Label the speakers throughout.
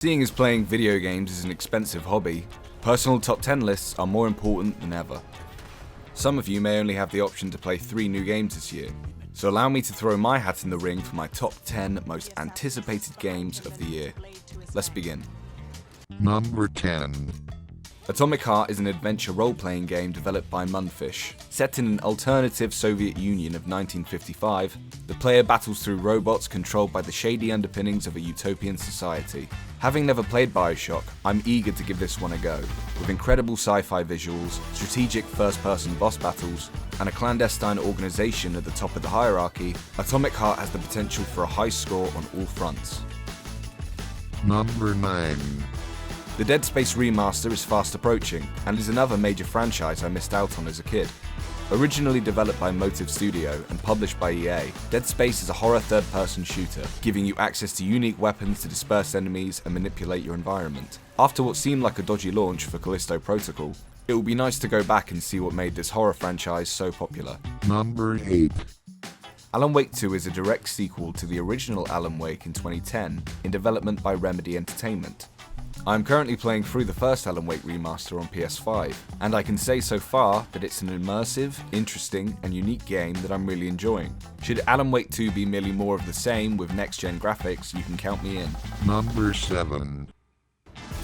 Speaker 1: Seeing as playing video games is an expensive hobby, personal top 10 lists are more important than ever. Some of you may only have the option to play 3 new games this year, so allow me to throw my hat in the ring for my top 10 most anticipated games of the year. Let's begin.
Speaker 2: Number 10.
Speaker 1: Atomic Heart is an adventure role-playing game developed by Mundfish. Set in an alternative Soviet Union of 1955, the player battles through robots controlled by the shady underpinnings of a utopian society. Having never played BioShock, I'm eager to give this one a go. With incredible sci-fi visuals, strategic first-person boss battles, and a clandestine organization at the top of the hierarchy, Atomic Heart has the potential for a high score on all fronts.
Speaker 2: Number 9.
Speaker 1: The Dead Space remaster is fast approaching, and is another major franchise I missed out on as a kid. Originally developed by Motive Studio and published by EA, Dead Space is a horror third-person shooter, giving you access to unique weapons to disperse enemies and manipulate your environment. After what seemed like a dodgy launch for Callisto Protocol, it will be nice to go back and see what made this horror franchise so popular.
Speaker 2: Number 8.
Speaker 1: Alan Wake 2 is a direct sequel to the original Alan Wake in 2010, in development by Remedy Entertainment. I am currently playing through the first Alan Wake remaster on PS5, and I can say so far that it's an immersive, interesting, and unique game that I'm really enjoying. Should Alan Wake 2 be merely more of the same with next-gen graphics, you can count me in.
Speaker 2: Number 7.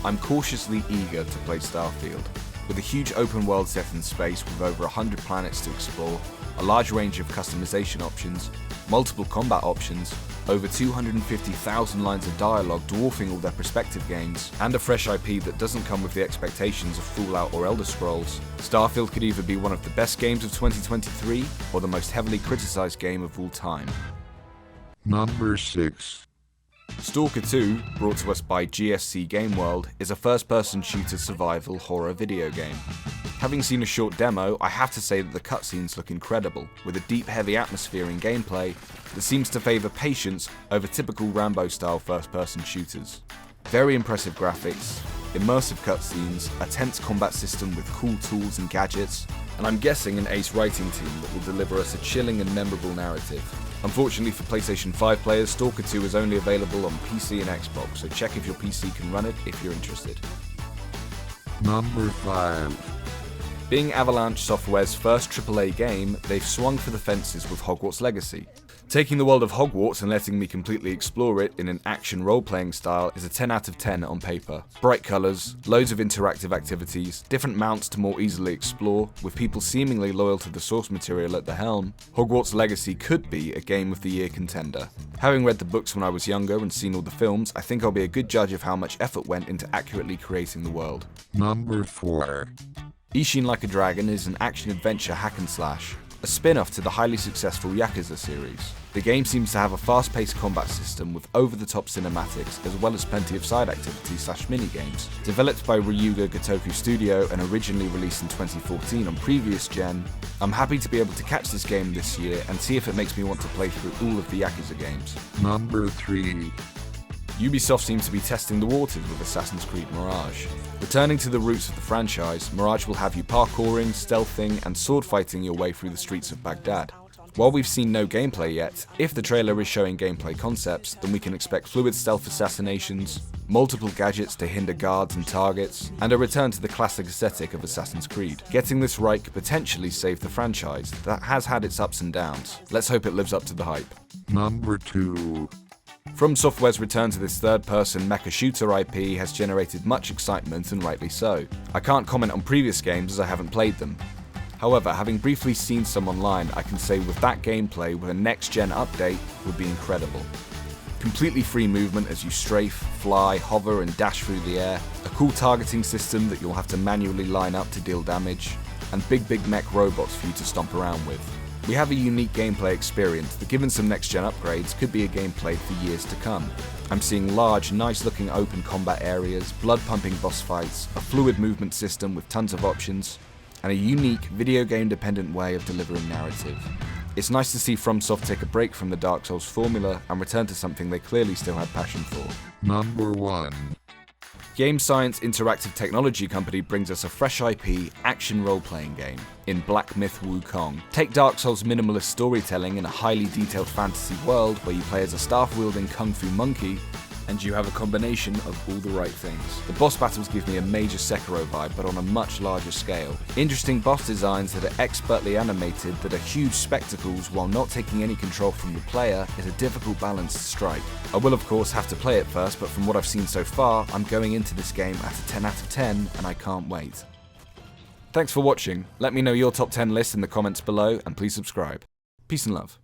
Speaker 1: I'm cautiously eager to play Starfield. With a huge open world set in space with over 100 planets to explore, a large range of customization options, multiple combat options, over 250,000 lines of dialogue dwarfing all their prospective games, and a fresh IP that doesn't come with the expectations of Fallout or Elder Scrolls, Starfield could either be one of the best games of 2023 or the most heavily criticized game of all time.
Speaker 2: Number 6.
Speaker 1: Stalker 2, brought to us by GSC Game World, is a first-person shooter survival horror video game. Having seen a short demo, I have to say that the cutscenes look incredible, with a deep, heavy atmosphere in gameplay that seems to favour patience over typical Rambo-style first-person shooters. Very impressive graphics, immersive cutscenes, a tense combat system with cool tools and gadgets, and I'm guessing an ace writing team that will deliver us a chilling and memorable narrative. Unfortunately for PlayStation 5 players, Stalker 2 is only available on PC and Xbox, so check if your PC can run it if you're interested.
Speaker 2: Number 5.
Speaker 1: Being Avalanche Software's first AAA game, they've swung for the fences with Hogwarts Legacy. Taking the world of Hogwarts and letting me completely explore it in an action role-playing style is a 10 out of 10 on paper. Bright colours, loads of interactive activities, different mounts to more easily explore, with people seemingly loyal to the source material at the helm, Hogwarts Legacy could be a Game of the Year contender. Having read the books when I was younger and seen all the films, I think I'll be a good judge of how much effort went into accurately creating the world.
Speaker 2: Number 4.
Speaker 1: Ishin Like a Dragon is an action-adventure hack-and-slash, a spin-off to the highly successful Yakuza series. The game seems to have a fast-paced combat system with over-the-top cinematics as well as plenty of side activities / mini-games. Developed by Ryuga Gotoku Studio and originally released in 2014 on previous gen, I'm happy to be able to catch this game this year and see if it makes me want to play through all of the Yakuza games.
Speaker 2: Number 3.
Speaker 1: Ubisoft seems to be testing the waters with Assassin's Creed Mirage. Returning to the roots of the franchise, Mirage will have you parkouring, stealthing, and sword fighting your way through the streets of Baghdad. While we've seen no gameplay yet, if the trailer is showing gameplay concepts, then we can expect fluid stealth assassinations, multiple gadgets to hinder guards and targets, and a return to the classic aesthetic of Assassin's Creed. Getting this right could potentially save the franchise that has had its ups and downs. Let's hope it lives up to the hype.
Speaker 2: Number 2.
Speaker 1: From Software's return to this third-person mecha shooter IP has generated much excitement, and rightly so. I can't comment on previous games as I haven't played them. However, having briefly seen some online, I can say with that gameplay with a next-gen update would be incredible. Completely free movement as you strafe, fly, hover and dash through the air, a cool targeting system that you'll have to manually line up to deal damage, and big mech robots for you to stomp around with. We have a unique gameplay experience that, given some next-gen upgrades, could be a gameplay for years to come. I'm seeing large, nice-looking open combat areas, blood-pumping boss fights, a fluid movement system with tons of options, and a unique, video game-dependent way of delivering narrative. It's nice to see FromSoft take a break from the Dark Souls formula and return to something they clearly still had passion for.
Speaker 2: Number 1.
Speaker 1: Game Science Interactive Technology Company brings us a fresh IP action role-playing game in Black Myth Wukong. Take Dark Souls' minimalist storytelling in a highly detailed fantasy world where you play as a staff-wielding kung fu monkey and you have a combination of all the right things. The boss battles give me a major Sekiro vibe, but on a much larger scale. Interesting boss designs that are expertly animated, that are huge spectacles while not taking any control from the player is a difficult balance to strike. I will of course have to play it first, but from what I've seen so far, I'm going into this game at a 10 out of 10 and I can't wait. Thanks for watching. Let me know your top 10 list in the comments below and please subscribe. Peace and love.